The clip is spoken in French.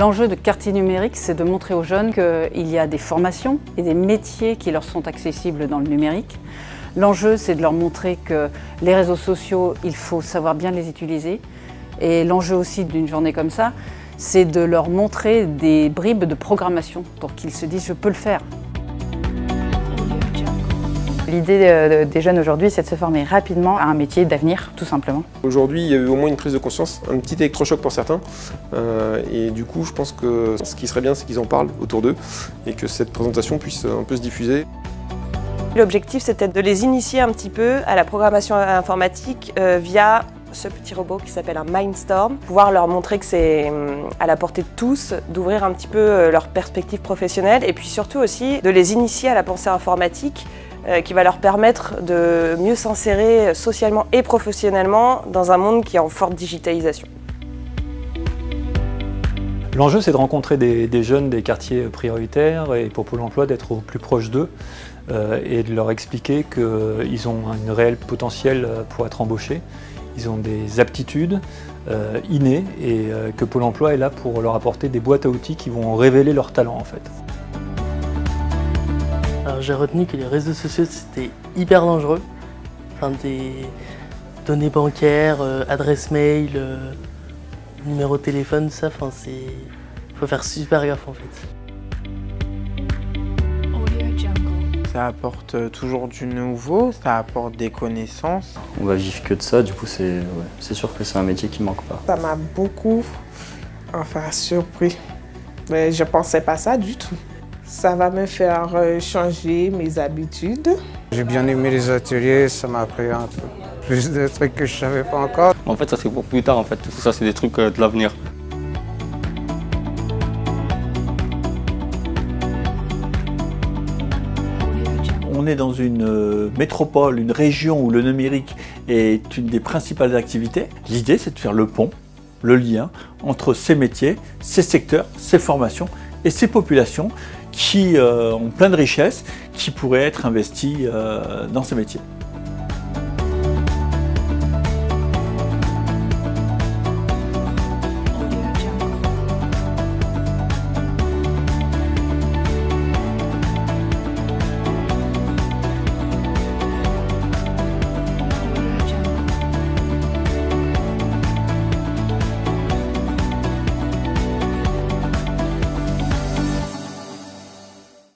L'enjeu de Quartier Numérique, c'est de montrer aux jeunes qu'il y a des formations et des métiers qui leur sont accessibles dans le numérique. L'enjeu, c'est de leur montrer que les réseaux sociaux, il faut savoir bien les utiliser. Et l'enjeu aussi d'une journée comme ça, c'est de leur montrer des bribes de programmation pour qu'ils se disent « je peux le faire ». L'idée des jeunes aujourd'hui, c'est de se former rapidement à un métier d'avenir, tout simplement. Aujourd'hui, il y a eu au moins une prise de conscience, un petit électrochoc pour certains. Et du coup, je pense que ce qui serait bien, c'est qu'ils en parlent autour d'eux et que cette présentation puisse un peu se diffuser. L'objectif, c'était de les initier un petit peu à la programmation informatique via ce petit robot qui s'appelle un Mindstorm. Pouvoir leur montrer que c'est à la portée de tous, d'ouvrir un petit peu leur perspective professionnelle et puis surtout aussi de les initier à la pensée informatique qui va leur permettre de mieux s'insérer socialement et professionnellement dans un monde qui est en forte digitalisation. L'enjeu, c'est de rencontrer des jeunes des quartiers prioritaires et pour Pôle emploi d'être au plus proche d'eux et de leur expliquer qu'ils ont un réel potentiel pour être embauchés. Ils ont des aptitudes innées et que Pôle emploi est là pour leur apporter des boîtes à outils qui vont révéler leurs talents en fait. Alors j'ai retenu que les réseaux sociaux c'était hyper dangereux. Enfin, des données bancaires, adresse mail, numéro de téléphone, ça, enfin faut faire super gaffe en fait. Ça apporte toujours du nouveau, ça apporte des connaissances. On va vivre que de ça, du coup c'est sûr que c'est un métier qui manque pas. Ça m'a beaucoup surpris. Mais je pensais pas ça du tout. Ça va me faire changer mes habitudes. J'ai bien aimé les ateliers, ça m'a appris un peu plus de trucs que je savais pas encore. En fait ça c'est pour plus tard en fait, tout ça c'est des trucs de l'avenir. On est dans une métropole, une région où le numérique est une des principales activités. L'idée, c'est de faire le pont, le lien entre ces métiers, ces secteurs, ces formations et ces populations qui ont plein de richesses qui pourraient être investies dans ces métiers.